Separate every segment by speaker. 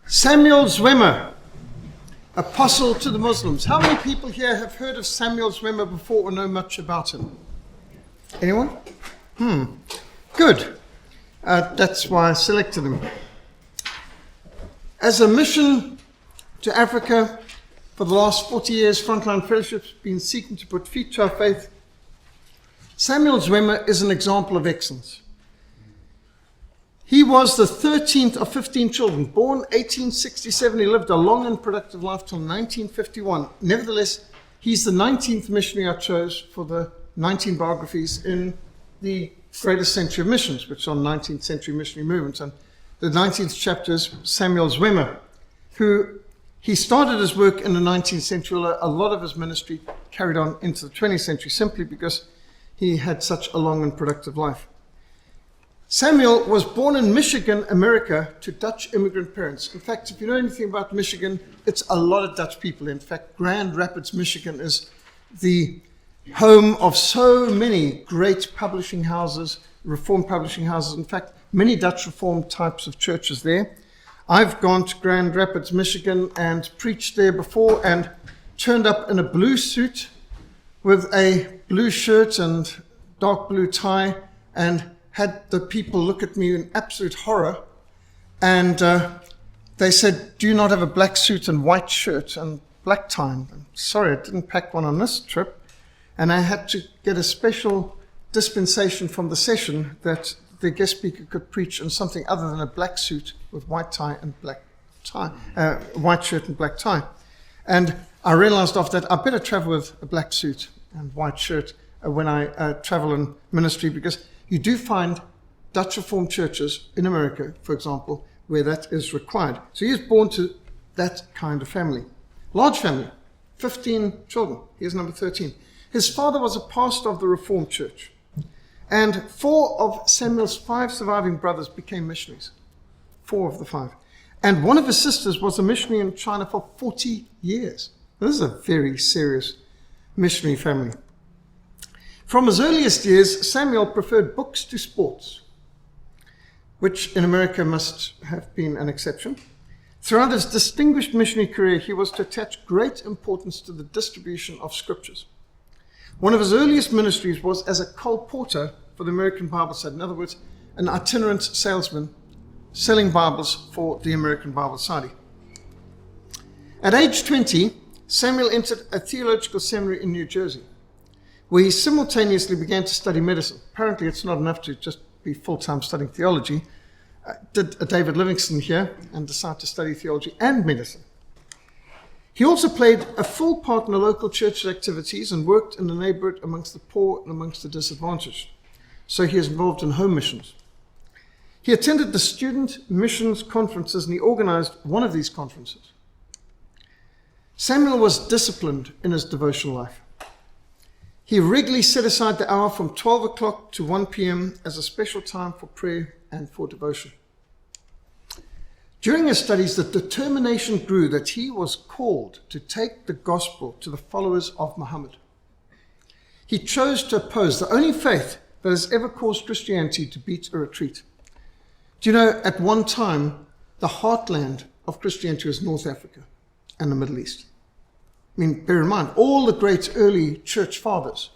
Speaker 1: Samuel Zwemer, apostle to the Muslims. How many people here have heard of Samuel Zwemer before or know much about him? Anyone? Good. That's why I selected him. As a mission to Africa for the last 40 years, Frontline Fellowship's been seeking to put feet to our faith. Samuel Zwemer is an example of excellence. He was the 13th of 15 children, born 1867. He lived a long and productive life till 1951. Nevertheless, he's the 19th missionary I chose for the 19 biographies in the greatest century of missions, which are 19th century missionary movements. And the 19th chapter is Samuel Zwemer, who he started his work in the 19th century. A lot of his ministry carried on into the 20th century simply because he had such a long and productive life. Samuel was born in Michigan, America, to Dutch immigrant parents. In fact, if you know anything about Michigan, it's a lot of Dutch people. In fact, Grand Rapids, Michigan is the home of so many great publishing houses, Reformed publishing houses. In fact, many Dutch Reformed types of churches there. I've gone to Grand Rapids, Michigan and preached there before and turned up in a blue suit with a blue shirt and dark blue tie and had the people look at me in absolute horror, and they said, "Do you not have a black suit and white shirt and black tie?" I'm sorry, I didn't pack one on this trip, and I had to get a special dispensation from the session that the guest speaker could preach in something other than a black suit with white tie and black tie, white shirt and black tie. And I realized after that I better travel with a black suit and white shirt when I travel in ministry, because you do find Dutch Reformed churches in America, for example, where that is required. So he was born to that kind of family. Large family, 15 children. He is number 13. His father was a pastor of the Reformed Church. And 4 of Samuel's 5 surviving brothers became missionaries. 4 of the 5. And one of his sisters was a missionary in China for 40 years. This is a very serious missionary family. From his earliest years, Samuel preferred books to sports, which in America must have been an exception. Throughout his distinguished missionary career, he was to attach great importance to the distribution of scriptures. One of his earliest ministries was as a colporteur for the American Bible Society. In other words, an itinerant salesman selling Bibles for the American Bible Society. At age 20, Samuel entered a theological seminary in New Jersey, where he simultaneously began to study medicine. Apparently, it's not enough to just be full-time studying theology. Did a David Livingstone here and decided to study theology and medicine. He also played a full part in the local church's activities and worked in the neighborhood amongst the poor and amongst the disadvantaged. So he is involved in home missions. He attended the student missions conferences and he organized one of these conferences. Samuel was disciplined in his devotional life. He regularly set aside the hour from 12 o'clock to 1 p.m. as a special time for prayer and for devotion. During his studies, the determination grew that he was called to take the gospel to the followers of Muhammad. He chose to oppose the only faith that has ever caused Christianity to beat a retreat. Do you know, at one time, the heartland of Christianity was North Africa and the Middle East. I mean, bear in mind, all the great early church fathers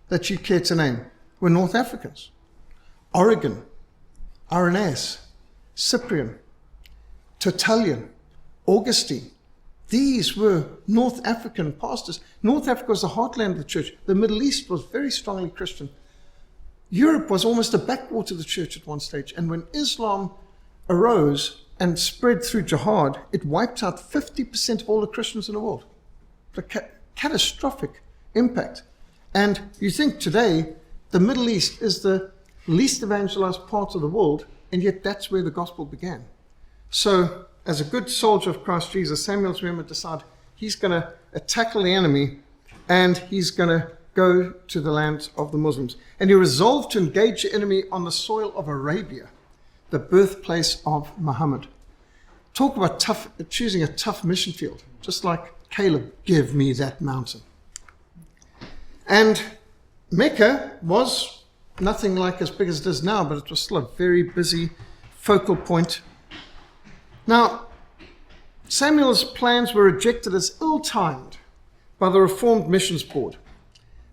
Speaker 1: that you care to name were North Africans. Origen, Irenaeus, Cyprian, Tertullian, Augustine. These were North African pastors. North Africa was the heartland of the church. The Middle East was very strongly Christian. Europe was almost a backwater of the church at one stage. And when Islam arose and spread through jihad, it wiped out 50% of all the Christians in the world. The catastrophic impact. And you think today the Middle East is the least evangelized part of the world, and yet that's where the gospel began. So as a good soldier of Christ Jesus, Samuel Zwemer decided he's going to tackle the enemy and he's going to go to the land of the Muslims. And he resolved to engage the enemy on the soil of Arabia, the birthplace of Muhammad. Talk about choosing a tough mission field, just like Caleb, give me that mountain. And Mecca was nothing like as big as it is now, but it was still a very busy focal point. Now, Samuel's plans were rejected as ill-timed by the Reformed Missions Board.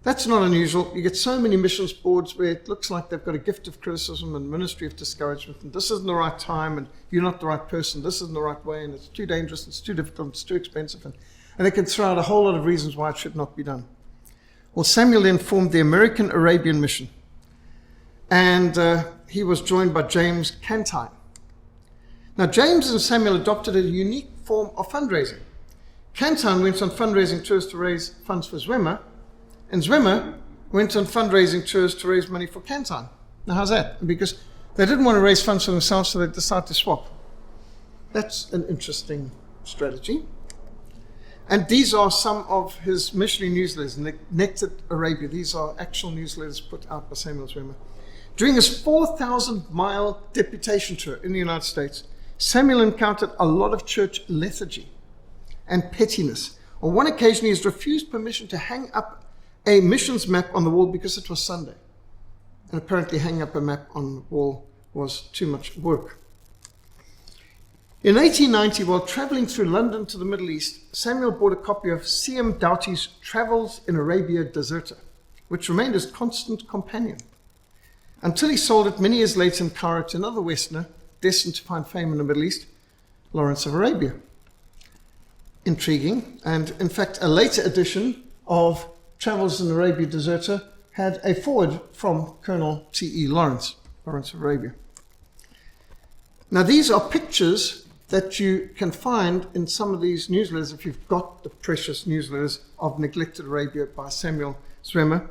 Speaker 1: That's not unusual. You get so many missions boards where it looks like they've got a gift of criticism and ministry of discouragement, and this isn't the right time, and you're not the right person, this isn't the right way, and it's too dangerous, it's too difficult, it's too expensive, and they can throw out a whole lot of reasons why it should not be done. Well, Samuel then formed the American Arabian Mission, and he was joined by James Cantine. Now, James and Samuel adopted a unique form of fundraising. Cantine went on fundraising tours to raise funds for Zwemer, and Zwemer went on fundraising tours to raise money for Cantine. Now, how's that? Because they didn't want to raise funds for themselves, so they decided to swap. That's an interesting strategy. And these are some of his missionary newsletters, Connected Arabia. These are actual newsletters put out by Samuel Zwemer. During his 4,000-mile deputation tour in the United States, Samuel encountered a lot of church lethargy and pettiness. On one occasion, he was refused permission to hang up a missions map on the wall because it was Sunday. And apparently hanging up a map on the wall was too much work. In 1890, while traveling through London to the Middle East, Samuel bought a copy of C.M. Doughty's Travels in Arabia Deserta, which remained his constant companion, until he sold it many years later in Cairo to another Westerner, destined to find fame in the Middle East, Lawrence of Arabia. Intriguing, and in fact, a later edition of Travels in Arabia Deserta had a foreword from Colonel T.E. Lawrence of Arabia. Now, these are pictures that you can find in some of these newsletters if you've got the precious newsletters of Neglected Arabia by Samuel Zwemer.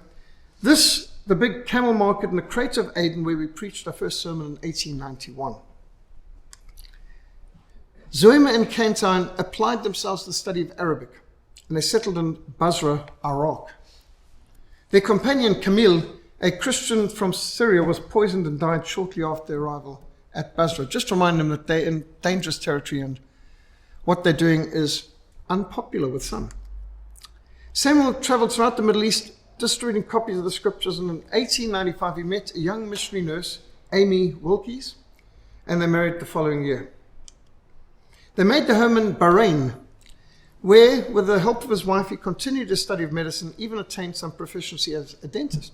Speaker 1: This, the big camel market in the crater of Aden, where we preached our first sermon in 1891. Zwemer and Cantine applied themselves to the study of Arabic, and they settled in Basra, Iraq. Their companion Camille, a Christian from Syria, was poisoned and died shortly after their arrival at Basra. Just remind them that they're in dangerous territory and what they're doing is unpopular with some. Samuel traveled throughout the Middle East distributing copies of the scriptures, and in 1895 he met a young missionary nurse, Amy Wilkes, and they married the following year. They made their home in Bahrain, where, with the help of his wife, he continued his study of medicine, even attained some proficiency as a dentist.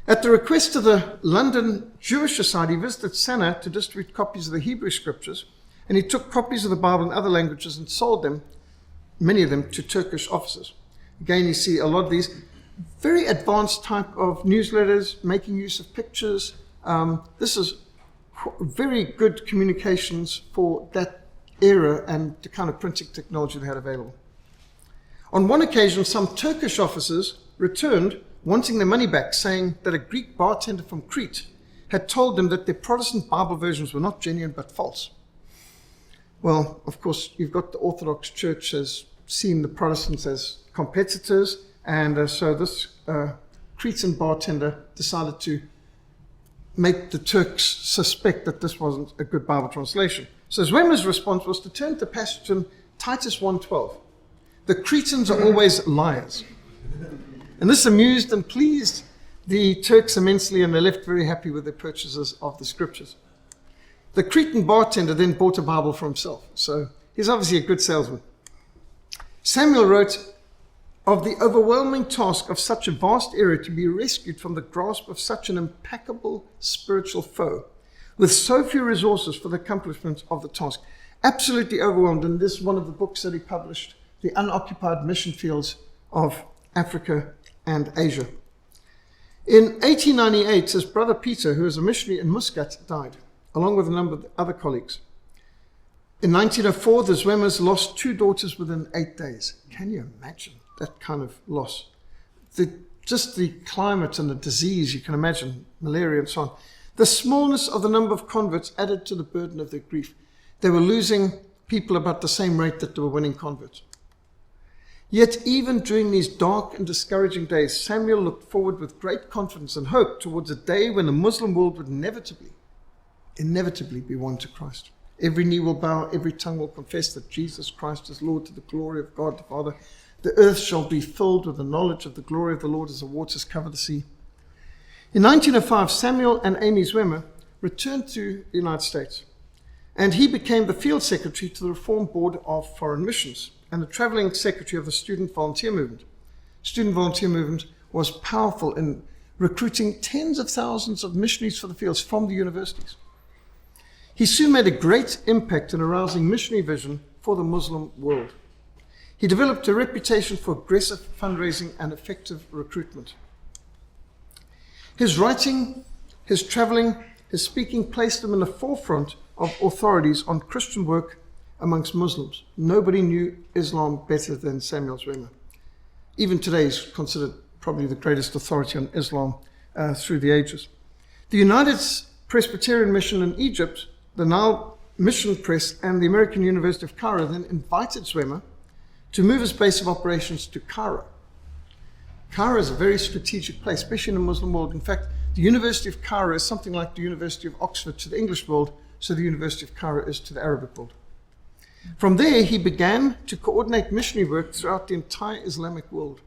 Speaker 1: At the request of the London Jewish Society, he visited Sana to distribute copies of the Hebrew scriptures, and he took copies of the Bible in other languages and sold them, many of them, to Turkish officers. Again, you see a lot of these very advanced type of newsletters, making use of pictures. This is very good communications for that era and the kind of printing technology they had available. On one occasion, some Turkish officers returned wanting their money back, saying that a Greek bartender from Crete had told them that their Protestant Bible versions were not genuine but false. Well, of course, you've got the Orthodox Church has seen the Protestants as competitors, and so this Cretan bartender decided to make the Turks suspect that this wasn't a good Bible translation. So Zwemer's response was to turn to the passage in Titus 1:12. The Cretans are always liars. And this amused and pleased the Turks immensely, and they left very happy with their purchases of the scriptures. The Cretan bartender then bought a Bible for himself, so he's obviously a good salesman. Samuel wrote of the overwhelming task of such a vast area to be rescued from the grasp of such an implacable spiritual foe, with so few resources for the accomplishment of the task. Absolutely overwhelmed, and this is one of the books that he published, The Unoccupied Mission Fields of Africa and Asia. In 1898, his brother Peter, who was a missionary in Muscat, died, along with a number of other colleagues. In 1904, the Zwemers lost 2 daughters within 8 days. Can you imagine that kind of loss? Just the climate and the disease, you can imagine, malaria and so on. The smallness of the number of converts added to the burden of their grief. They were losing people about the same rate that they were winning converts. Yet even during these dark and discouraging days, Samuel looked forward with great confidence and hope towards a day when the Muslim world would inevitably be won to Christ. Every knee will bow, every tongue will confess that Jesus Christ is Lord, to the glory of God the Father. The earth shall be filled with the knowledge of the glory of the Lord as the waters cover the sea. In 1905, Samuel and Amy Zwemer returned to the United States. And he became the field secretary to the Reform Board of Foreign Missions and the traveling secretary of the Student Volunteer Movement. Student Volunteer Movement was powerful in recruiting tens of thousands of missionaries for the fields from the universities. He soon made a great impact in arousing missionary vision for the Muslim world. He developed a reputation for aggressive fundraising and effective recruitment. His writing, his traveling, his speaking placed him in the forefront of authorities on Christian work amongst Muslims. Nobody knew Islam better than Samuel Zwemer. Even today he's considered probably the greatest authority on Islam through the ages. The United Presbyterian Mission in Egypt, the Nile Mission Press, and the American University of Cairo then invited Zwemer to move his base of operations to Cairo. Cairo is a very strategic place, especially in the Muslim world. In fact, the University of Cairo is something like the University of Oxford to the English world, so the University of Cairo is to the Arabic world. From there, he began to coordinate missionary work throughout the entire Islamic world.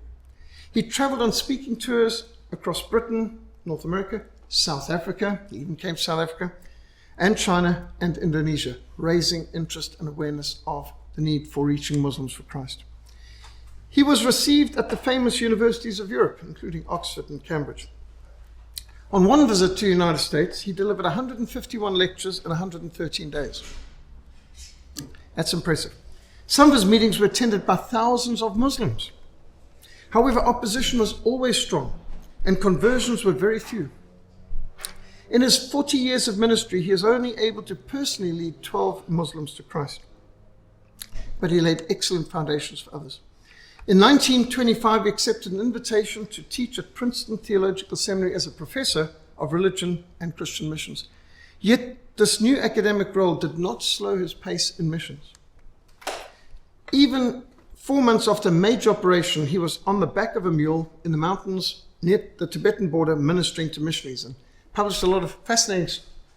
Speaker 1: He traveled on speaking tours across Britain, North America, South Africa, he even came to South Africa, and China and Indonesia, raising interest and awareness of the need for reaching Muslims for Christ. He was received at the famous universities of Europe, including Oxford and Cambridge. On one visit to the United States, he delivered 151 lectures in 113 days. That's impressive. Some of his meetings were attended by thousands of Muslims. However, opposition was always strong, and conversions were very few. In his 40 years of ministry, he is only able to personally lead 12 Muslims to Christ. But he laid excellent foundations for others. In 1925, he accepted an invitation to teach at Princeton Theological Seminary as a professor of religion and Christian missions. Yet this new academic role did not slow his pace in missions. Even 4 months after a major operation, he was on the back of a mule in the mountains near the Tibetan border ministering to missionaries, and published a lot of fascinating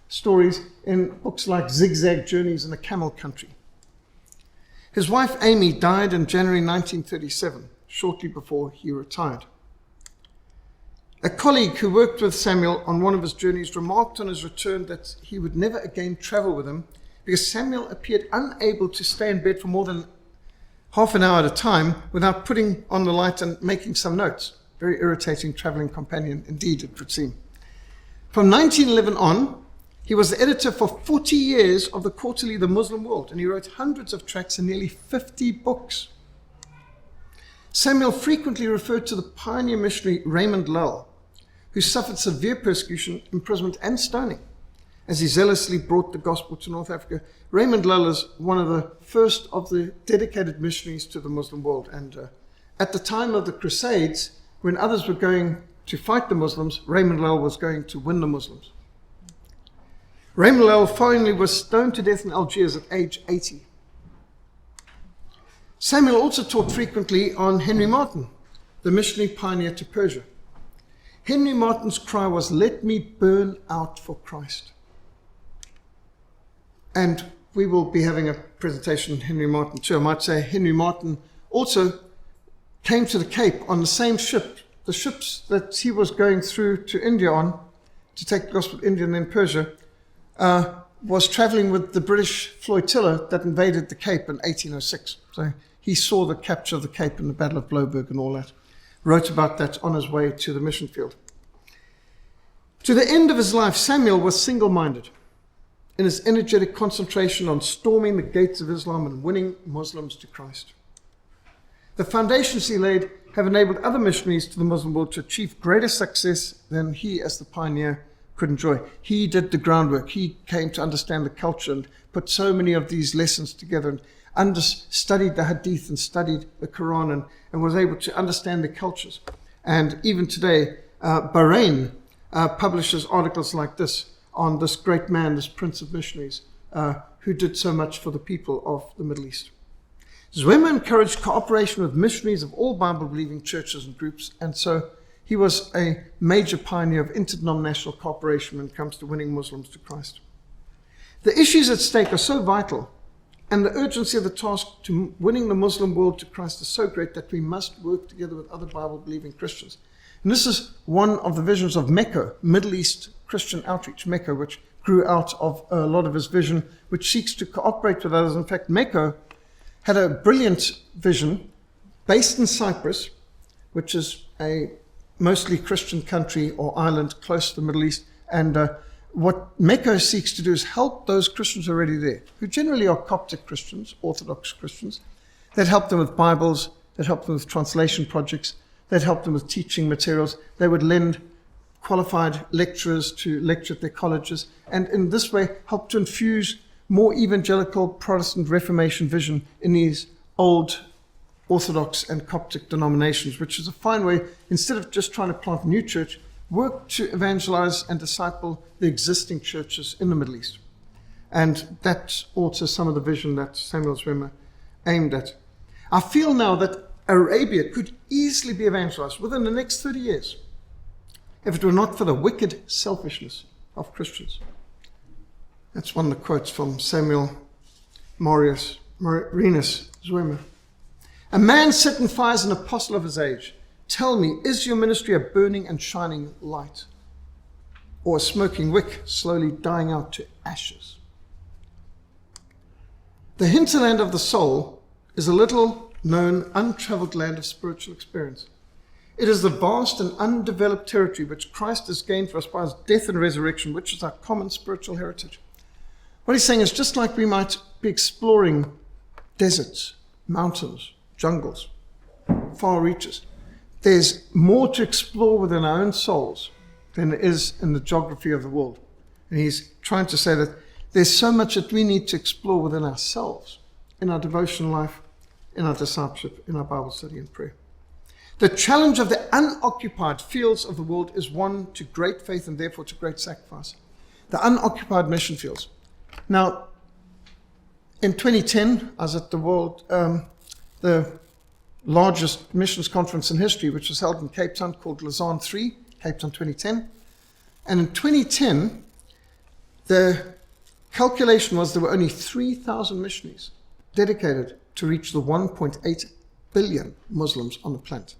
Speaker 1: stories in books like Zigzag Journeys in the Camel Country. His wife Amy died in January 1937, shortly before he retired. A colleague who worked with Samuel on one of his journeys remarked on his return that he would never again travel with him because Samuel appeared unable to stay in bed for more than half an hour at a time without putting on the light and making some notes. Very irritating traveling companion indeed, it would seem. From 1911 on, he was the editor for 40 years of the quarterly The Muslim World, and he wrote hundreds of tracts and nearly 50 books. Samuel frequently referred to the pioneer missionary Raymond Lull, who suffered severe persecution, imprisonment, and stoning as he zealously brought the gospel to North Africa. Raymond Lull is one of the first of the dedicated missionaries to the Muslim world, and at the time of the Crusades, when others were going to fight the Muslims, Raymond Lull was going to win the Muslims. Raymond Lull finally was stoned to death in Algiers at age 80. Samuel also taught frequently on Henry Martyn, the missionary pioneer to Persia. Henry Martyn's cry was, "Let me burn out for Christ." And we will be having a presentation on Henry Martyn too. I might say Henry Martyn also came to the Cape on the same ship, the ships that he was going through to India on, to take the gospel to India and then Persia, was traveling with the British flotilla that invaded the Cape in 1806. So he saw the capture of the Cape in the Battle of Bloberg and all that. Wrote about that on his way to the mission field. To the end of his life, Samuel was single-minded in his energetic concentration on storming the gates of Islam and winning Muslims to Christ. The foundations he laid have enabled other missionaries to the Muslim world to achieve greater success than he, as the pioneer, could enjoy. He did the groundwork. He came to understand the culture and put so many of these lessons together and studied the Hadith and studied the Quran and was able to understand the cultures. And even today, Bahrain publishes articles like this on this great man, this prince of missionaries, who did so much for the people of the Middle East. Zwemer encouraged cooperation with missionaries of all Bible-believing churches and groups, and so he was a major pioneer of interdenominational cooperation when it comes to winning Muslims to Christ. The issues at stake are so vital, and the urgency of the task to winning the Muslim world to Christ is so great that we must work together with other Bible-believing Christians. And this is one of the visions of MECO, Middle East Christian Outreach, MECO, which grew out of a lot of his vision, which seeks to cooperate with others. In fact, Meko had a brilliant vision based in Cyprus, which is a mostly Christian country or island close to the Middle East. And what Meko seeks to do is help those Christians already there, who generally are Coptic Christians, Orthodox Christians. They'd help them with Bibles, they'd help them with translation projects, they'd help them with teaching materials. They would lend qualified lecturers to lecture at their colleges, and in this way help to infuse more evangelical Protestant Reformation vision in these old Orthodox and Coptic denominations, which is a fine way, instead of just trying to plant a new church, work to evangelize and disciple the existing churches in the Middle East. And that's also some of the vision that Samuel Zwemer aimed at. I feel now that Arabia could easily be evangelized within the next 30 years if it were not for the wicked selfishness of Christians. That's one of the quotes from Samuel Marinus Zwemer. A man signifies an apostle of his age. Tell me, is your ministry a burning and shining light, or a smoking wick slowly dying out to ashes? The hinterland of the soul is a little known, untraveled land of spiritual experience. It is the vast and undeveloped territory which Christ has gained for us by his death and resurrection, which is our common spiritual heritage. What he's saying is, just like we might be exploring deserts, mountains, jungles, far reaches, there's more to explore within our own souls than there is in the geography of the world. And he's trying to say that there's so much that we need to explore within ourselves, in our devotional life, in our discipleship, in our Bible study and prayer. The challenge of the unoccupied fields of the world is one to great faith and therefore to great sacrifice. The unoccupied mission fields. Now, in 2010, I was at the largest missions conference in history, which was held in Cape Town, called Lausanne 3, Cape Town 2010. And in 2010, the calculation was there were only 3,000 missionaries dedicated to reach the 1.8 billion Muslims on the planet.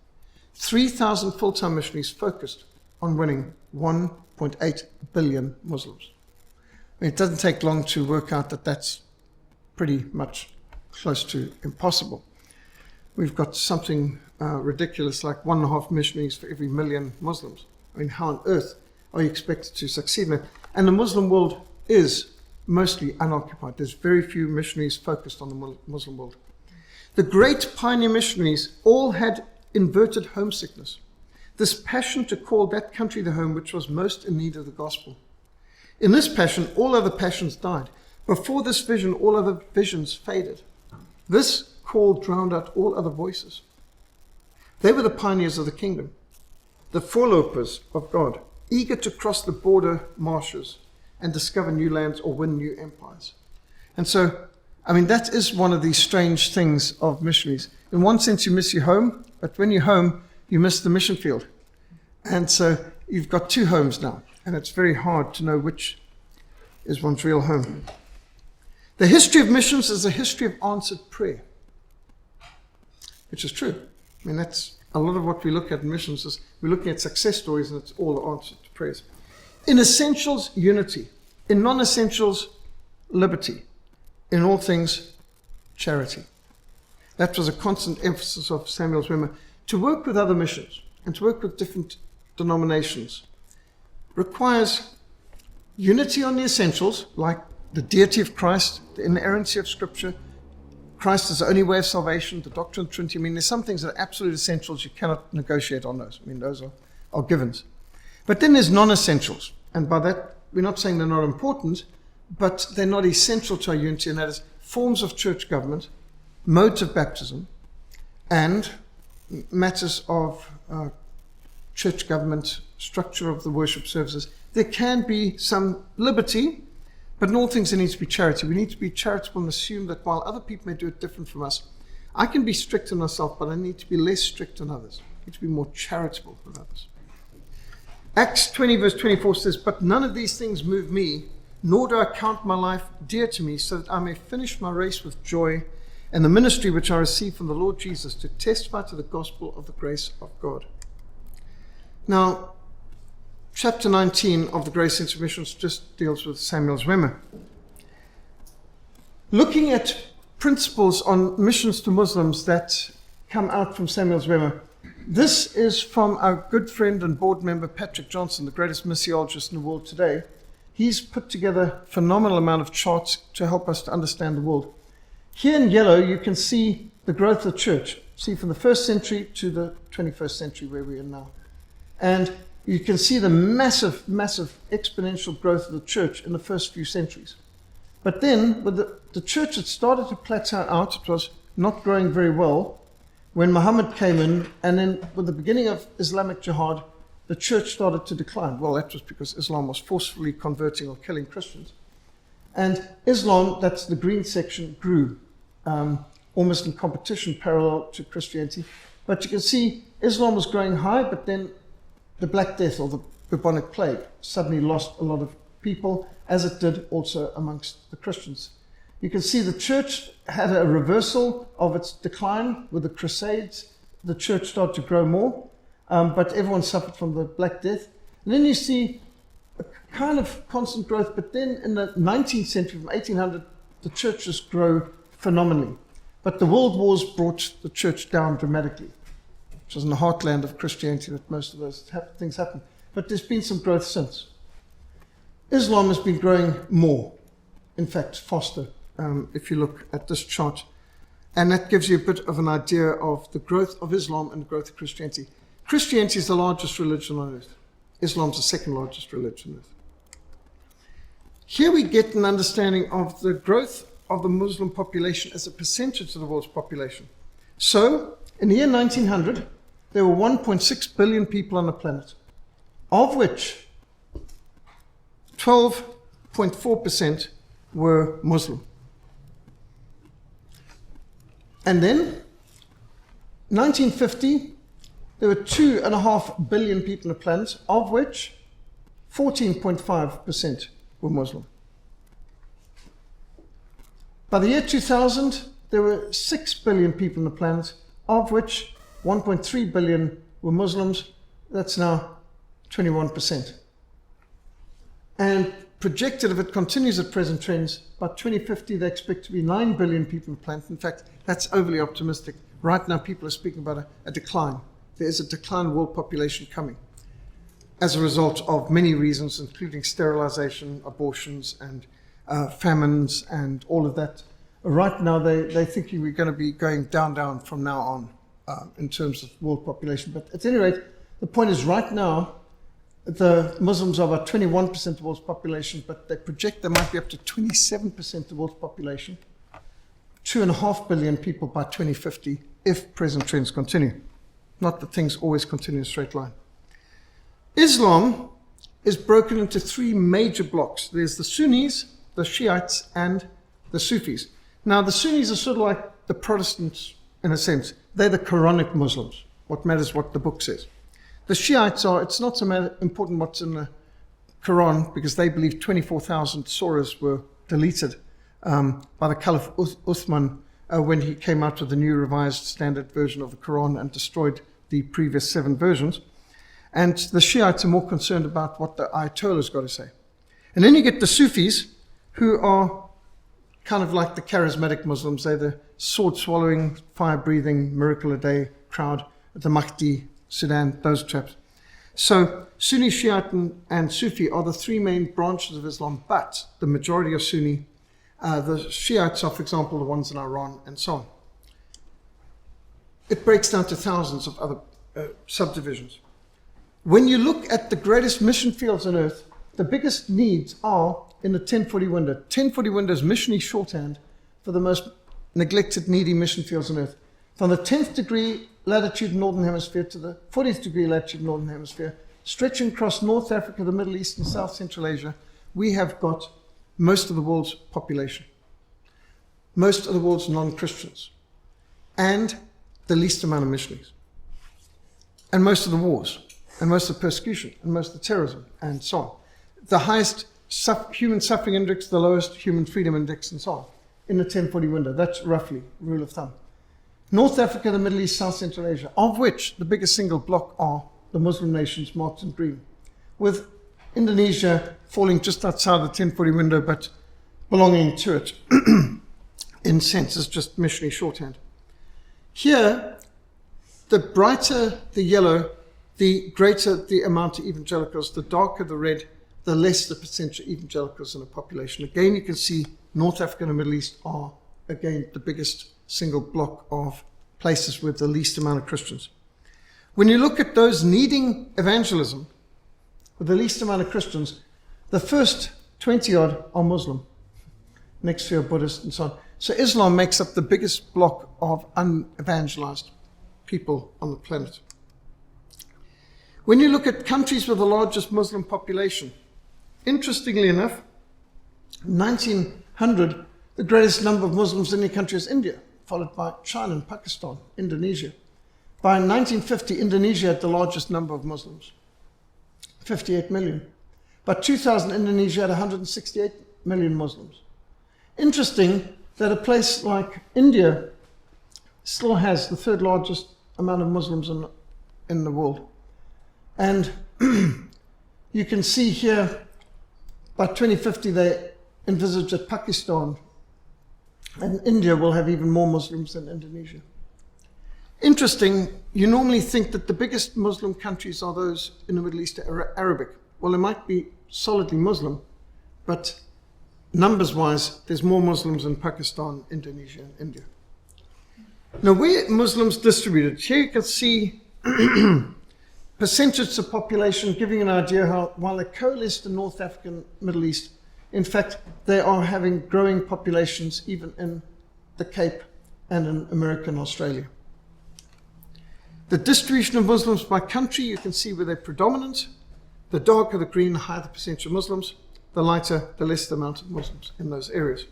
Speaker 1: 3,000 full-time missionaries focused on winning 1.8 billion Muslims. I mean, it doesn't take long to work out that that's pretty much close to impossible. We've got something ridiculous like 1.5 missionaries for every million Muslims. I mean, how on earth are you expected to succeed in that? And the Muslim world is mostly unoccupied. There's very few missionaries focused on the Muslim world. The great pioneer missionaries all had inverted homesickness, this passion to call that country the home which was most in need of the gospel. In this passion, all other passions died. Before this vision, all other visions faded. This call drowned out all other voices. They were the pioneers of the kingdom, the forelopers of God, eager to cross the border marshes and discover new lands or win new empires. And so, I mean, that is one of these strange things of missionaries. In one sense, you miss your home, but when you're home, you miss the mission field. And so you've got two homes now, and it's very hard to know which is one's real home. The history of missions is a history of answered prayer, which is true. I mean, that's a lot of what we look at in missions is we're looking at success stories, and it's all answered prayers. In essentials, unity. In non-essentials, liberty. In all things, charity. That was a constant emphasis of Samuel Zwemer. To work with other missions and to work with different denominations requires unity on the essentials, like the deity of Christ, the inerrancy of Scripture. Christ is the only way of salvation, the doctrine of the Trinity. I mean, there's some things that are absolute essentials. You cannot negotiate on those. I mean, those are givens. But then there's non-essentials. And by that, we're not saying they're not important, but they're not essential to our unity, and that is forms of church government, modes of baptism, and matters of church government, structure of the worship services. There can be some liberty, but in all things there needs to be charity. We need to be charitable and assume that while other people may do it different from us, I can be strict on myself, but I need to be less strict on others. I need to be more charitable with others. Acts 20 verse 24 says, "But none of these things move me, nor do I count my life dear to me, so that I may finish my race with joy and the ministry which I received from the Lord Jesus to testify to the gospel of the grace of God." Now, chapter 19 of the Grace Centre Missions just deals with Samuel Zwemer. Looking at principles on missions to Muslims that come out from Samuel Zwemer. This is from our good friend and board member Patrick Johnson, the greatest missiologist in the world today. He's put together a phenomenal amount of charts to help us to understand the world. Here in yellow, you can see the growth of the church. See, from the 1st century to the 21st century where we are now. And you can see the massive, massive exponential growth of the church in the first few centuries. But then, with the church had started to plateau out, it was not growing very well when Muhammad came in, and then with the beginning of Islamic jihad, the church started to decline. Well, that was because Islam was forcefully converting or killing Christians. And Islam, that's the green section, grew almost in competition parallel to Christianity. But you can see Islam was growing high, but then the Black Death or the bubonic plague suddenly lost a lot of people, as it did also amongst the Christians. You can see the church had a reversal of its decline with the Crusades. The church started to grow more, but everyone suffered from the Black Death. And then you see a kind of constant growth, but then in the 19th century, from 1800, the churches grow phenomenally. But the world wars brought the church down dramatically, which was in the heartland of Christianity that most of those things happened. But there's been some growth since. Islam has been growing more, in fact, faster, if you look at this chart. And that gives you a bit of an idea of the growth of Islam and the growth of Christianity. Christianity is the largest religion on earth. Islam is the second largest religion on earth. Here we get an understanding of the growth of the Muslim population as a percentage of the world's population. So, in the year 1900, there were 1.6 billion people on the planet, of which 12.4% were Muslim. And then, 1950, there were 2.5 billion people on the planet, of which 14.5% were Muslim. By the year 2000, there were 6 billion people on the planet, of which 1.3 billion were Muslims. That's now 21%. And projected, if it continues at present trends, by 2050 they expect to be 9 billion people on the planet. In fact, that's overly optimistic. Right now people are speaking about a decline. There is a decline in world population coming as a result of many reasons, including sterilization, abortions, and famines, and all of that. Right now they're thinking we're going to be going down from now on in terms of world population. But at any rate, the point is right now, the Muslims are about 21% of the world's population, but they project they might be up to 27% of the world's population, 2.5 billion people by 2050, if present trends continue. Not that things always continue in a straight line. Islam is broken into 3 major blocks. There's the Sunnis, the Shiites, and the Sufis. Now, the Sunnis are sort of like the Protestants in a sense. They're the Quranic Muslims. What matters what the book says. The Shiites are, it's not so important what's in the Quran, because they believe 24,000 surahs were deleted by the Caliph Uthman when he came out with the new revised standard version of the Quran and destroyed the previous 7 versions. And the Shiites are more concerned about what the Ayatollah's got to say. And then you get the Sufis, who are kind of like the charismatic Muslims. They're the sword-swallowing, fire-breathing, miracle-a-day crowd, the Mahdi, Sudan, those chaps. So Sunni, Shiite, and Sufi are the 3 main branches of Islam, but the majority are Sunni. The Shiites are, for example, the ones in Iran, and so on. It breaks down to thousands of other subdivisions. When you look at the greatest mission fields on earth, the biggest needs are in the 1040 window. 1040 window is missionary shorthand for the most neglected, needy mission fields on earth. From the 10th degree latitude northern hemisphere to the 40th degree latitude northern hemisphere, stretching across North Africa, the Middle East, and South Central Asia, we have got most of the world's population, most of the world's non-Christians, and the least amount of missionaries, and most of the wars, and most of the persecution, and most of the terrorism, and so on. The highest human suffering index, the lowest human freedom index, and so on, in the 1040 window. That's roughly rule of thumb. North Africa, the Middle East, South Central Asia, of which the biggest single block are the Muslim nations marked in green. with Indonesia falling just outside the 1040 window, but belonging to it in sense as just missionary shorthand. Here, the brighter the yellow, the greater the amount of evangelicals, the darker the red, the less the percentage of evangelicals in a population. Again, you can see North Africa and the Middle East are, again, the biggest single block of places with the least amount of Christians. When you look at those needing evangelism, with the least amount of Christians, the first 20 odd are Muslim, next to are Buddhist and so on. So Islam makes up the biggest block of unevangelized people on the planet. When you look at countries with the largest Muslim population, interestingly enough, 1900, the greatest number of Muslims in any country is India, followed by China and Pakistan, Indonesia. By 1950, Indonesia had the largest number of Muslims, 58 million. By 2000, Indonesia had 168 million Muslims. Interesting that a place like India still has the third largest amount of Muslims in the world. And you can see here, by 2050, they envisage that Pakistan and India will have even more Muslims than Indonesia. Interesting, you normally think that the biggest Muslim countries are those in the Middle East that are Arabic. Well, they might be solidly Muslim, but numbers-wise, there's more Muslims in Pakistan, Indonesia, and India. Now, where Muslims distributed, here you can see percentage of population, giving an idea how, while they coalesced in North Africa and Middle East, in fact, they are having growing populations even in the Cape and in America and Australia. The distribution of Muslims by country, you can see where they're predominant. The darker the green, the higher the percentage of Muslims. The lighter, the less the amount of Muslims in those areas.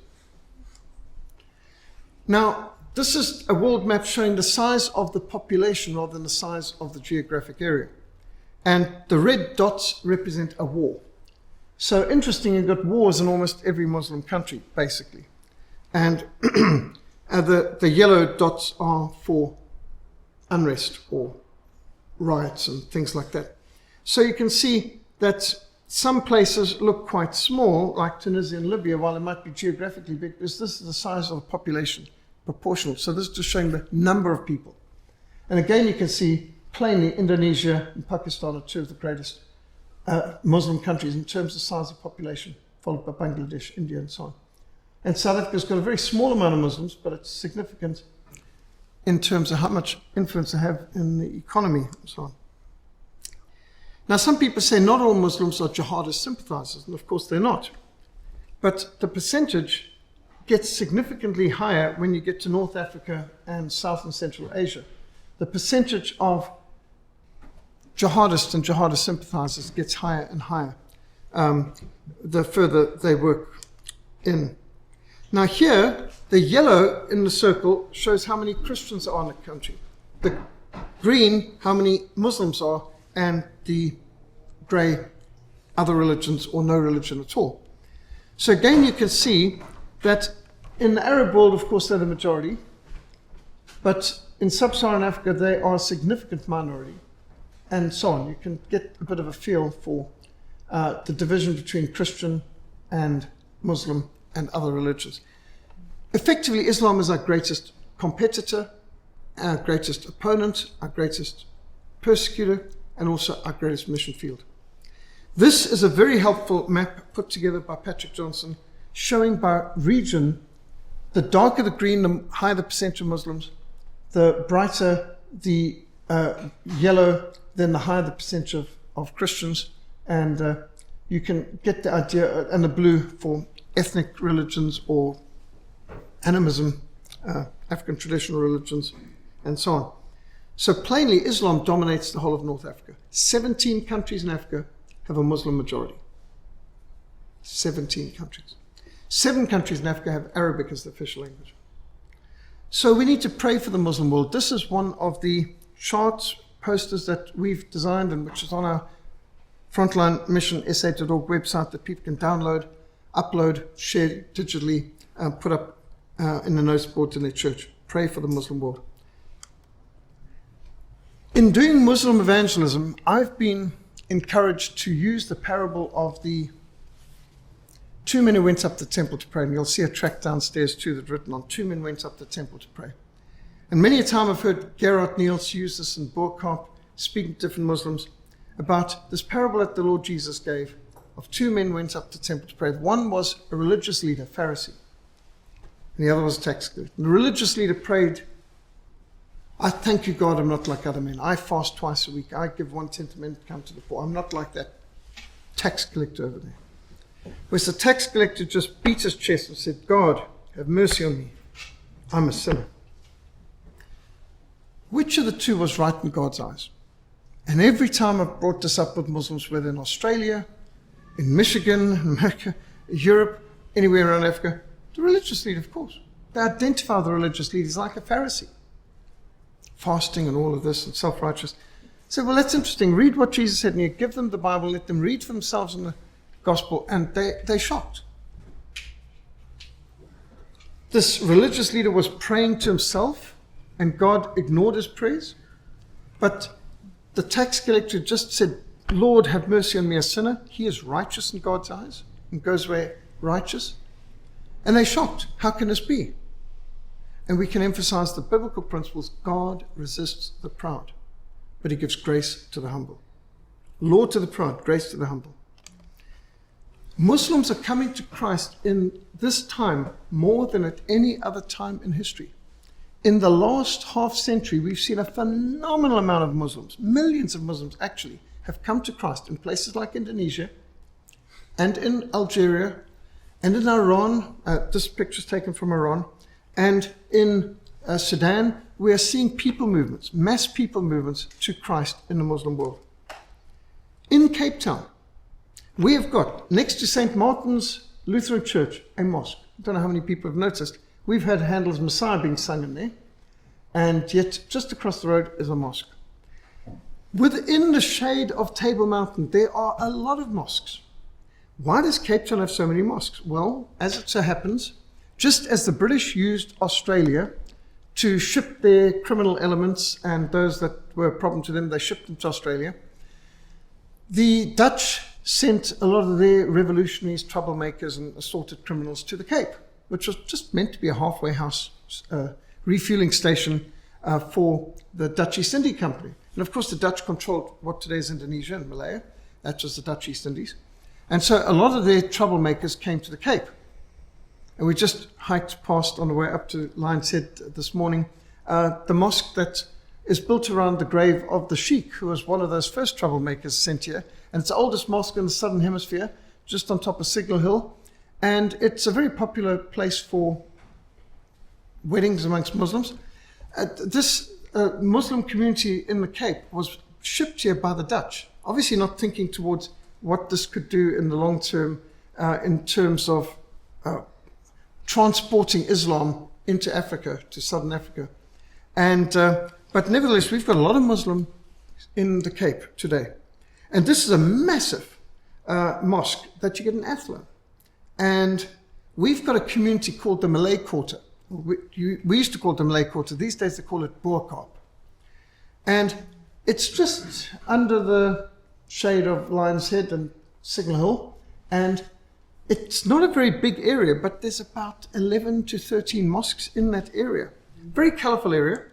Speaker 1: Now, this is a world map showing the size of the population rather than the size of the geographic area. And the red dots represent a war. So interesting, you've got wars in almost every Muslim country, basically. And the yellow dots are for unrest or riots and things like that. So you can see that some places look quite small, like Tunisia and Libya, while it might be geographically big, because this is the size of the population, proportional. So this is just showing the number of people. And again, you can see plainly Indonesia and Pakistan are two of the greatest Muslim countries in terms of size of population, followed by Bangladesh, India, and so on. And South Africa's got a very small amount of Muslims, but it's significant in terms of how much influence they have in the economy and so on. Now, some people say not all Muslims are jihadist sympathizers, and of course they're not. But the percentage gets significantly higher when you get to North Africa and South and Central Asia. The percentage of jihadists and jihadist sympathizers gets higher and higher the further they work in. Now here, the yellow in the circle shows how many Christians are in the country. The green, how many Muslims are, and the grey, other religions or no religion at all. So again, you can see that in the Arab world, of course, they're the majority, but in sub-Saharan Africa, they are a significant minority, and so on. You can get a bit of a feel for the division between Christian and Muslim and other religions. Effectively, Islam is our greatest competitor, our greatest opponent, our greatest persecutor, and also our greatest mission field. This is a very helpful map put together by Patrick Johnson, showing by region, the darker the green, the higher the percentage of Muslims, the brighter the yellow, then the higher the percentage of Christians, and you can get the idea, and the blue for ethnic religions or animism, African traditional religions, and so on. So plainly, Islam dominates the whole of North Africa. 17 countries in Africa have a Muslim majority. 17 countries. 7 countries in Africa have Arabic as the official language. So we need to pray for the Muslim world. This is one of the charts, posters that we've designed and which is on our Frontline Mission SA.org website that people can download, upload, share digitally, put up in the notice boards in their church. Pray for the Muslim world. In doing Muslim evangelism, I've been encouraged to use the parable of the two men who went up to the temple to pray. And you'll see a tract downstairs too that's written on two men went up to the temple to pray. And many a time I've heard Gerhard Niels use this in Burkamp, speaking to different Muslims, about this parable that the Lord Jesus gave of two men went up to the temple to pray. One was a religious leader, Pharisee, and the other was a tax collector. The religious leader prayed, I thank you, God, I'm not like other men. I fast twice a week. I give 1/10 of men to come to the poor. I'm not like that tax collector over there. Whereas the tax collector just beat his chest and said, God, have mercy on me. I'm a sinner. Which of the two was right in God's eyes? And every time I've brought this up with Muslims, whether in Australia, in Michigan, America, Europe, anywhere around Africa, the religious leader, of course. They identify the religious leaders like a Pharisee. Fasting and all of this and self-righteous. So, well, that's interesting. Read what Jesus said, and you give them the Bible, let them read for themselves in the gospel, and they're shocked. This religious leader was praying to himself, and God ignored his prayers. But the tax collector just said, Lord, have mercy on me, a sinner. He is righteous in God's eyes and goes away righteous. And they're shocked. How can this be? And we can emphasize the biblical principles. God resists the proud, but he gives grace to the humble. Law to the proud, grace to the humble. Muslims are coming to Christ in this time more than at any other time in history. In the last half century, we've seen a phenomenal amount of Muslims, millions of Muslims actually, have come to Christ in places like Indonesia and in Algeria and in Iran. This picture is taken from Iran. And in Sudan, we are seeing people movements, mass people movements to Christ in the Muslim world. In Cape Town, we have got, next to St. Martin's Lutheran Church, a mosque. I don't know how many people have noticed. We've had Handel's Messiah being sung in there. And yet, just across the road is a mosque. Within the shade of Table Mountain, there are a lot of mosques. Why does Cape Town have so many mosques? Well, as it so happens, just as the British used Australia to ship their criminal elements and those that were a problem to them, they shipped them to Australia. The Dutch sent a lot of their revolutionaries, troublemakers, and assorted criminals to the Cape, which was just meant to be a halfway house refueling station for the Dutch East India Company. And of course, the Dutch controlled what today is Indonesia and Malaya. That was the Dutch East Indies. And so a lot of their troublemakers came to the Cape. And we just hiked past on the way up to Lion's Head this morning, the mosque that is built around the grave of the Sheikh, who was one of those first troublemakers sent here. And it's the oldest mosque in the Southern Hemisphere, just on top of Signal Hill. And it's a very popular place for weddings amongst Muslims. This Muslim community in the Cape was shipped here by the Dutch, obviously not thinking towards what this could do in the long term in terms of transporting Islam into Africa, to Southern Africa. And but nevertheless, we've got a lot of Muslim in the Cape today. And this is a massive mosque that you get in Athlone. And we've got a community called the Malay Quarter. We used to call it the Malay Quarter. These days they call it Burkamp. And it's just under the shade of Lion's Head and Signal Hill. And it's not a very big area, but there's about 11 to 13 mosques in that area. Very colourful area.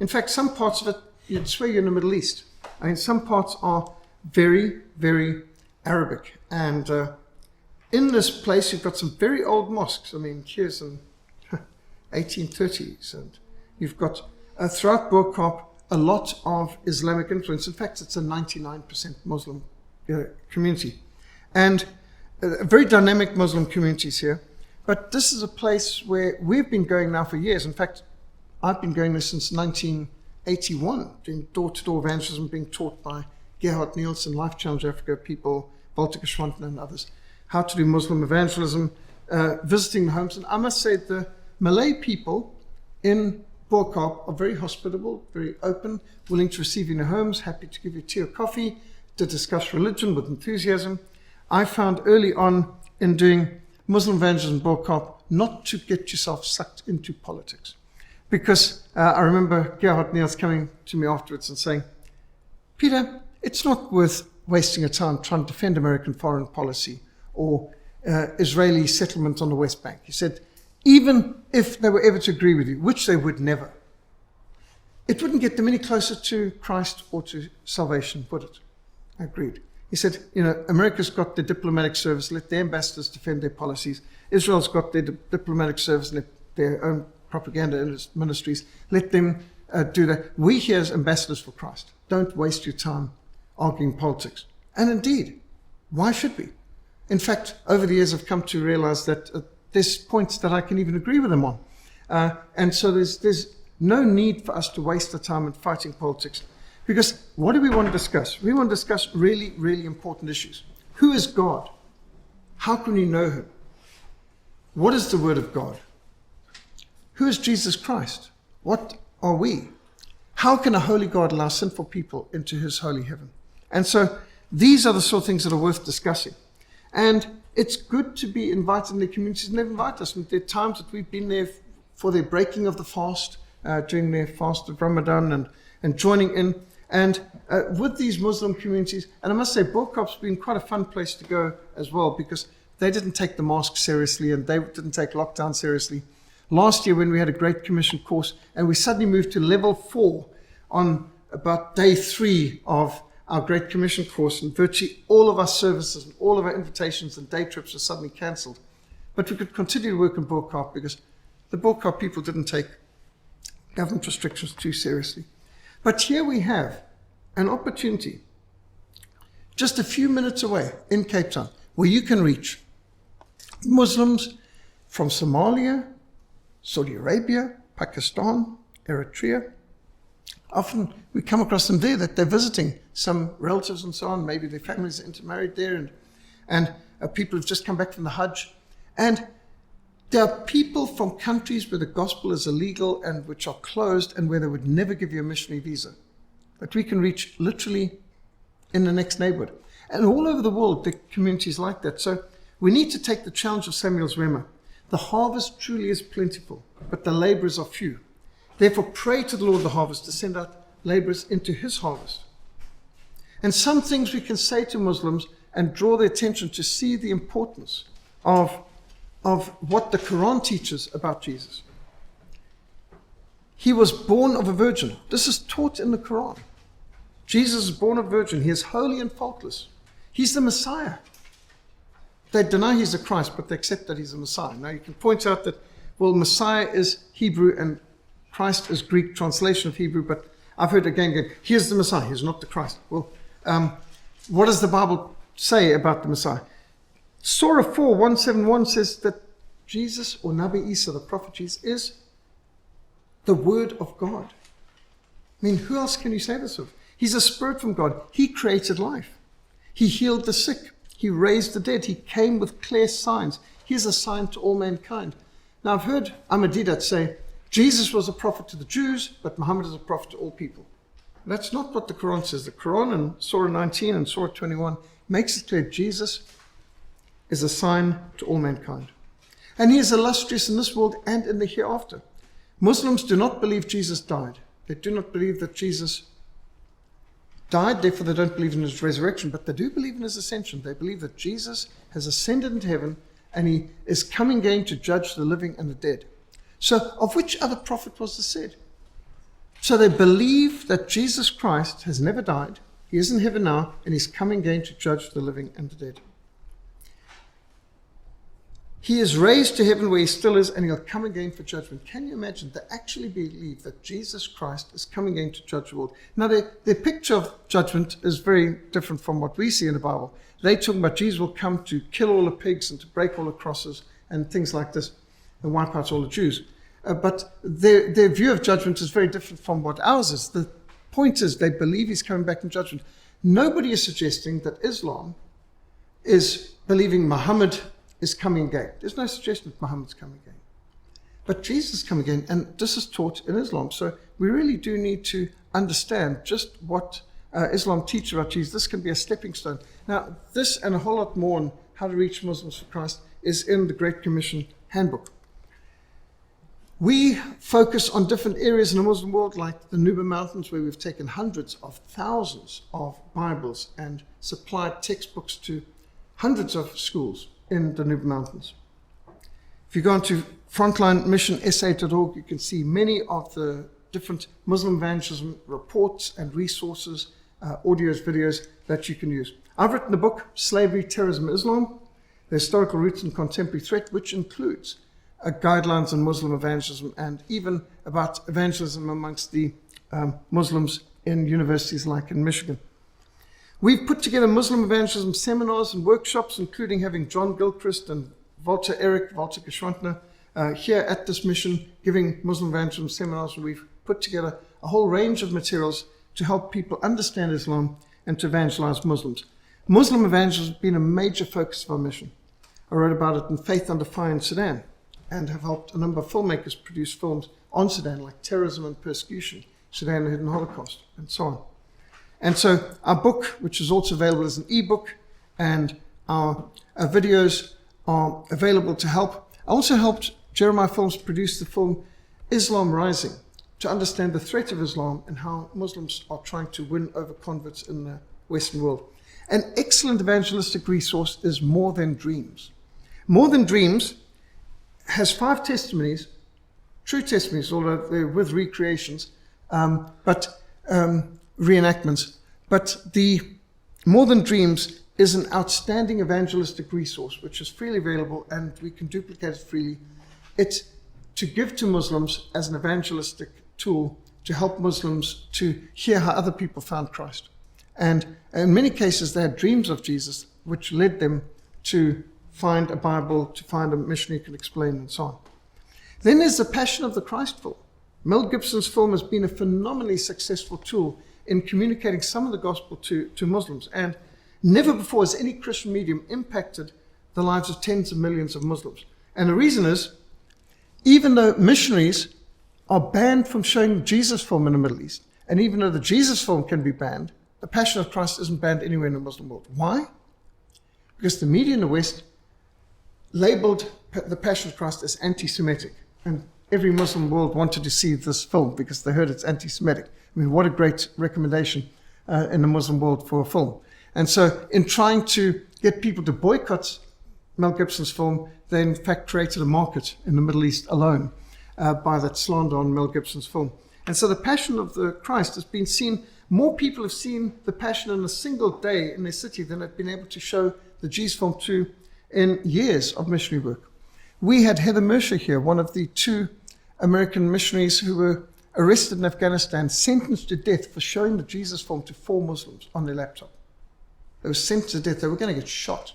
Speaker 1: In fact, some parts of it, you'd swear you're in the Middle East. I mean, some parts are very, very Arabic. And in this place, you've got some very old mosques. I mean, here's an 1830s. And you've got, throughout Burkamp, a lot of Islamic influence. In fact, it's a 99% Muslim community. And very dynamic Muslim communities here. But this is a place where we've been going now for years. In fact, I've been going there since 1981, doing door-to-door evangelism, being taught by Gerhard Nielsen, Life Challenge Africa people, Walter Geschwanten and others, how to do Muslim evangelism, visiting the homes. And I must say the Malay people in Burkamp are very hospitable, very open, willing to receive you in their homes, happy to give you tea or coffee, to discuss religion with enthusiasm. I found early on in doing Muslim evangelism in Burkamp not to get yourself sucked into politics. Because I remember Gerhard Niels coming to me afterwards and saying, Peter, it's not worth wasting your time trying to defend American foreign policy or Israeli settlement on the West Bank. He said, even if they were ever to agree with you, which they would never, it wouldn't get them any closer to Christ or to salvation, would it? I agreed. He said, America's got their diplomatic service, let their ambassadors defend their policies. Israel's got their diplomatic service, let their own propaganda ministries, let them do that. We here as ambassadors for Christ, don't waste your time arguing politics. And indeed, why should we? In fact, over the years I've come to realize that there's points that I can even agree with them on. And so there's no need for us to waste the time in fighting politics. Because what do we want to discuss? We want to discuss really, really important issues. Who is God? How can we know him? What is the Word of God? Who is Jesus Christ? What are we? How can a holy God allow sinful people into his holy heaven? And so these are the sort of things that are worth discussing. And it's good to be invited in the communities, and they invite us. And there are times that we've been there for their breaking of the fast, during their fast of Ramadan, and joining in. And with these Muslim communities, and I must say, Burkop's been quite a fun place to go as well, because they didn't take the mask seriously and they didn't take lockdown seriously. Last year when we had a Great Commission course, and we suddenly moved to level 4 on about day 3 of our Great Commission course, and virtually all of our services and all of our invitations and day trips were suddenly cancelled. But we could continue to work in Burkop because the Burkop people didn't take government restrictions too seriously. But here we have an opportunity just a few minutes away in Cape Town where you can reach Muslims from Somalia, Saudi Arabia, Pakistan, Eritrea. Often we come across them there that they're visiting some relatives and so on. Maybe their families are intermarried there, and people who've just come back from the Hajj. And there are people from countries where the gospel is illegal and which are closed and where they would never give you a missionary visa, that we can reach literally in the next neighborhood. And all over the world, there are communities like that. So we need to take the challenge of Samuel Zwemer. The harvest truly is plentiful, but the laborers are few. Therefore, pray to the Lord of the harvest to send out laborers into his harvest. And some things we can say to Muslims and draw their attention to see the importance of what the Quran teaches about Jesus. He was born of a virgin. This is taught in the Quran. Jesus is born of a virgin. He is holy and faultless. He's the Messiah. They deny he's the Christ, but they accept that he's the Messiah. Now you can point out that, well, Messiah is Hebrew and Christ is Greek translation of Hebrew, but I've heard again, here's the Messiah, he's not the Christ. Well, what does the Bible say about the Messiah? Surah 4:171 says that Jesus, or Nabi Isa, the prophet Jesus, is the Word of God. I mean, who else can you say this of? He's a spirit from God. He created life. He healed the sick. He raised the dead. He came with clear signs. He is a sign to all mankind. Now, I've heard Ahmadiyyat say, Jesus was a prophet to the Jews, but Muhammad is a prophet to all people. That's not what the Quran says. The Quran in Surah 19 and Surah 21 makes it clear Jesus is a sign to all mankind. And he is illustrious in this world and in the hereafter. Muslims do not believe Jesus died. They do not believe that Jesus died, therefore they don't believe in his resurrection, but they do believe in his ascension. They believe that Jesus has ascended into heaven and he is coming again to judge the living and the dead. So of which other prophet was this said? So they believe that Jesus Christ has never died, he is in heaven now, and he's coming again to judge the living and the dead. He is raised to heaven where he still is, and he'll come again for judgment. Can you imagine? They actually believe that Jesus Christ is coming again to judge the world. Now, their picture of judgment is very different from what we see in the Bible. They talk about Jesus will come to kill all the pigs and to break all the crosses and things like this and wipe out all the Jews. But their view of judgment is very different from what ours is. The point is they believe he's coming back in judgment. Nobody is suggesting that Islam is believing Muhammad is coming again. There's no suggestion that Muhammad's coming again. But Jesus is coming again, and this is taught in Islam. So we really do need to understand just what Islam teaches about Jesus. This can be a stepping stone. Now, this and a whole lot more on how to reach Muslims for Christ is in the Great Commission Handbook. We focus on different areas in the Muslim world, like the Nuba Mountains, where we've taken hundreds of thousands of Bibles and supplied textbooks to hundreds of schools in the Nuba Mountains. If you go onto frontlinemissionsa.org, you can see many of the different Muslim evangelism reports and resources, audios, videos that you can use. I've written the book, Slavery, Terrorism, Islam, The Historical Roots and Contemporary Threat, which includes guidelines on Muslim evangelism and even about evangelism amongst the Muslims in universities like in Michigan. We've put together Muslim evangelism seminars and workshops, including having John Gilchrist and Walter Geschwantner here at this mission, giving Muslim evangelism seminars. And we've put together a whole range of materials to help people understand Islam and to evangelize Muslims. Muslim evangelism has been a major focus of our mission. I wrote about it in Faith Under Fire in Sudan, and have helped a number of filmmakers produce films on Sudan, like Terrorism and Persecution, Sudan, the Hidden Holocaust, and so on. And so our book, which is also available as an ebook, and our videos are available to help. I also helped Jeremiah Films produce the film Islam Rising, to understand the threat of Islam and how Muslims are trying to win over converts in the Western world. An excellent evangelistic resource is More Than Dreams. More Than Dreams has 5 testimonies, true testimonies, although they're with recreations, reenactments. But the More Than Dreams is an outstanding evangelistic resource, which is freely available and we can duplicate it freely. It's to give to Muslims as an evangelistic tool to help Muslims to hear how other people found Christ. And in many cases, they had dreams of Jesus, which led them to find a Bible, to find a missionary who can explain, and so on. Then there's the Passion of the Christ film. Mel Gibson's film has been a phenomenally successful tool in communicating some of the gospel to Muslims. And never before has any Christian medium impacted the lives of tens of millions of Muslims. And the reason is, even though missionaries are banned from showing the Jesus film in the Middle East, and even though the Jesus film can be banned, the Passion of Christ isn't banned anywhere in the Muslim world. Why? Because the media in the West labeled the Passion of Christ as anti-Semitic. And every Muslim world wanted to see this film because they heard it's anti-Semitic. I mean, what a great recommendation in the Muslim world for a film. And so in trying to get people to boycott Mel Gibson's film, they in fact created a market in the Middle East alone by that slander on Mel Gibson's film. And so the Passion of the Christ has been seen, more people have seen the Passion in a single day in their city than have been able to show the Jesus film to in years of missionary work. We had Heather Mercer here, one of the 2 American missionaries who were arrested in Afghanistan, sentenced to death for showing the Jesus film to 4 Muslims on their laptop. They were sentenced to death. They were going to get shot.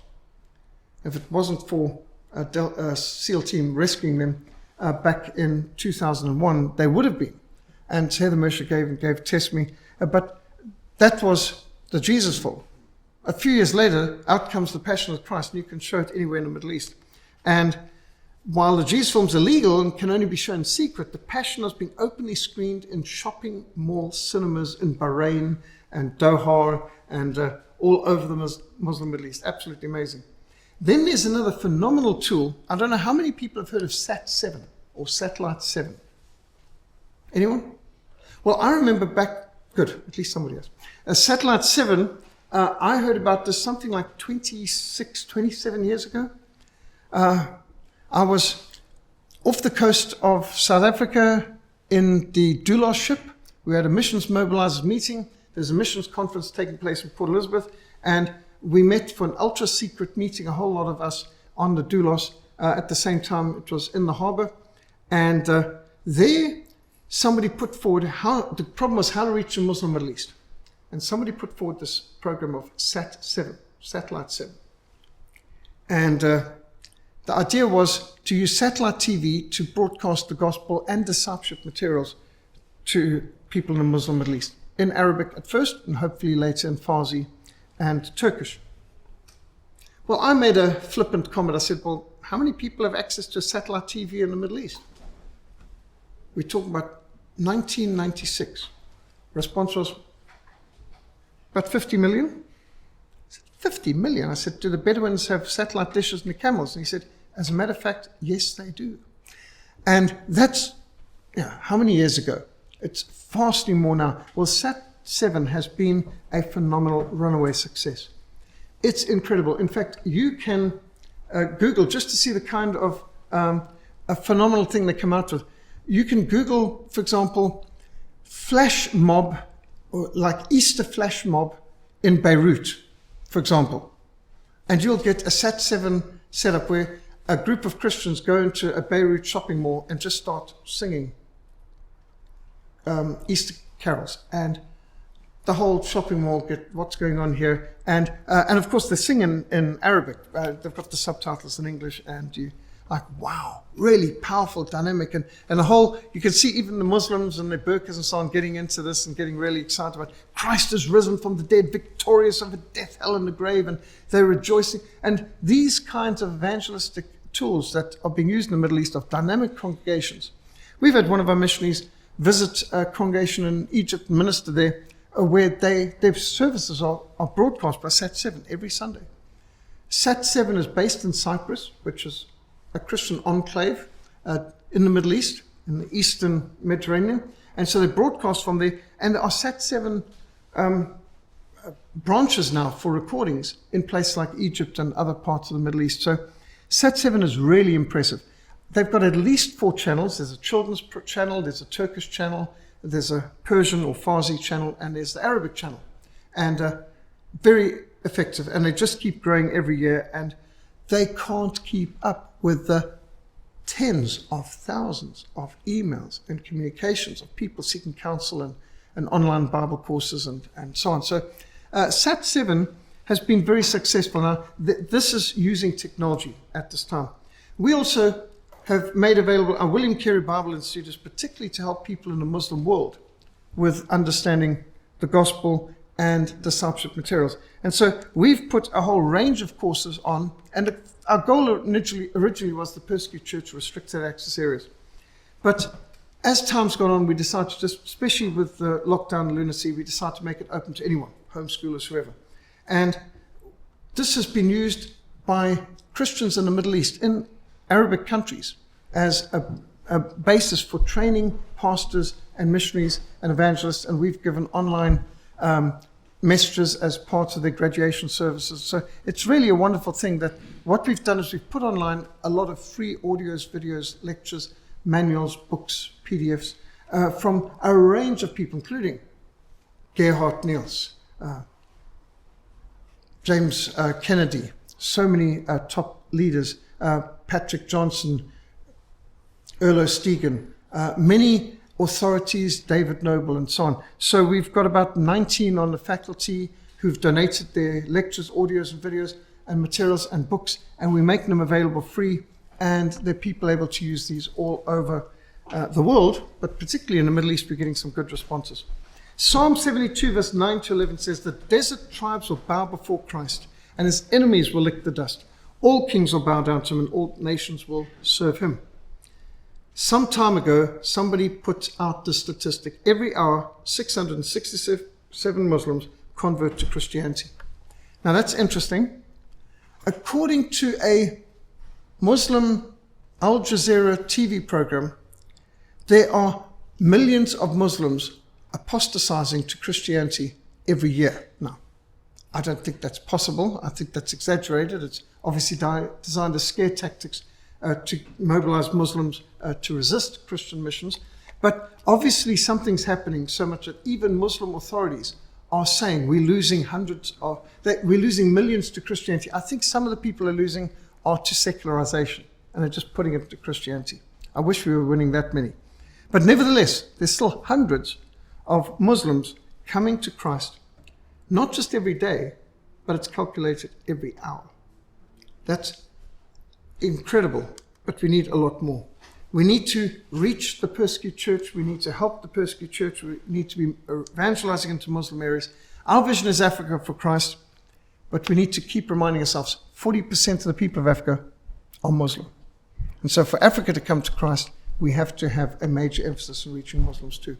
Speaker 1: If it wasn't for a SEAL team rescuing them back in 2001, they would have been. And Heather Mercer gave testimony. But that was the Jesus film. A few years later, out comes the Passion of Christ, and you can show it anywhere in the Middle East. And while the Jesus film's illegal and can only be shown in secret, the Passion has been openly screened in shopping mall cinemas in Bahrain and Doha and all over the Muslim Middle East. Absolutely amazing. Then there's another phenomenal tool. I don't know how many people have heard of Sat7 or Satellite 7. Anyone? Well, I remember back, good, at least somebody else. Satellite 7, I heard about this something like 27 years ago. I was off the coast of South Africa in the Doulos ship. We had a missions mobilizers meeting. There's a missions conference taking place in Port Elizabeth, and we met for an ultra-secret meeting, a whole lot of us on the Doulos. At the same time, it was in the harbor. And there, somebody put forward the problem was how to reach the Muslim Middle East. And somebody put forward this program of Sat7, Satellite 7. And the idea was to use satellite TV to broadcast the gospel and discipleship materials to people in the Muslim Middle East, in Arabic at first, and hopefully later in Farsi and Turkish. Well, I made a flippant comment. I said, well, how many people have access to satellite TV in the Middle East? We're talking about 1996. Response was about 50 million. I said, 50 million? I said, do the Bedouins have satellite dishes and the camels? And he said, as a matter of fact, yes, they do. And that's, how many years ago? It's vastly more now. Well, Sat7 has been a phenomenal runaway success. It's incredible. In fact, you can Google, just to see the kind of a phenomenal thing they come out with. You can Google, for example, flash mob, or like Easter flash mob in Beirut, for example. And you'll get a Sat7 setup where a group of Christians go into a Beirut shopping mall and just start singing Easter carols. And the whole shopping mall get what's going on here. And of course, they sing in Arabic. They've got the subtitles in English, and you like, wow, really powerful, dynamic. And the whole, you can see even the Muslims and their burqas and so on getting into this and getting really excited about Christ has risen from the dead, victorious over death, hell, and the grave. And they're rejoicing. And these kinds of evangelistic tools that are being used in the Middle East of dynamic congregations. We've had one of our missionaries visit a congregation in Egypt, minister there, where their services are broadcast by Sat7 every Sunday. Sat7 is based in Cyprus, which is a Christian enclave in the Middle East, in the Eastern Mediterranean. And so they broadcast from there. And there are Sat7 branches now for recordings in places like Egypt and other parts of the Middle East. So Sat7 is really impressive. They've got at least 4 channels. There's a children's channel, there's a Turkish channel, there's a Persian or Farsi channel, and there's the Arabic channel. And very effective. And they just keep growing every year. And they can't keep up with the tens of thousands of emails and communications of people seeking counsel and online Bible courses and so on. So Sat7 has been very successful. Now, this is using technology at this time. We also have made available our William Carey Bible Institute, particularly to help people in the Muslim world with understanding the gospel and discipleship materials. And so we've put a whole range of courses on, and our goal originally was the persecuted church restricted access areas. But as time's gone on, we decided to just, especially with the lockdown and lunacy, we decided to make it open to anyone, homeschoolers, whoever. And this has been used by Christians in the Middle East, in Arabic countries, as a basis for training pastors and missionaries and evangelists. And we've given online messages as part of their graduation services. So it's really a wonderful thing that what we've done is we've put online a lot of free audios, videos, lectures, manuals, books, PDFs from a range of people, including Gerhard Niels, James Kennedy, so many top leaders, Patrick Johnson, Erlo Stegen, many authorities, David Noble, and so on. So we've got about 19 on the faculty who've donated their lectures, audios, and videos, and materials and books, and we make them available free, and there are people able to use these all over the world, but particularly in the Middle East, we're getting some good responses. Psalm 72, verse 9 to 11 says, "The desert tribes will bow before Christ, and his enemies will lick the dust. All kings will bow down to him, and all nations will serve him." Some time ago, somebody put out the statistic, every hour, 667 Muslims convert to Christianity. Now that's interesting. According to a Muslim Al Jazeera TV program, there are millions of Muslims apostatizing to Christianity every year. Now, I don't think that's possible. I think that's exaggerated. It's obviously designed as scare tactics to mobilize Muslims to resist Christian missions. But obviously something's happening so much that even Muslim authorities are saying we're losing we're losing millions to Christianity. I think some of the people are losing are to secularization, and they're just putting it to Christianity. I wish we were winning that many. But nevertheless, there's still hundreds of Muslims coming to Christ, not just every day, but it's calculated every hour. That's incredible, but we need a lot more. We need to reach the persecuted church. We need to help the persecuted church. We need to be evangelizing into Muslim areas. Our vision is Africa for Christ, but we need to keep reminding ourselves 40% of the people of Africa are Muslim. And so for Africa to come to Christ, we have to have a major emphasis on reaching Muslims too.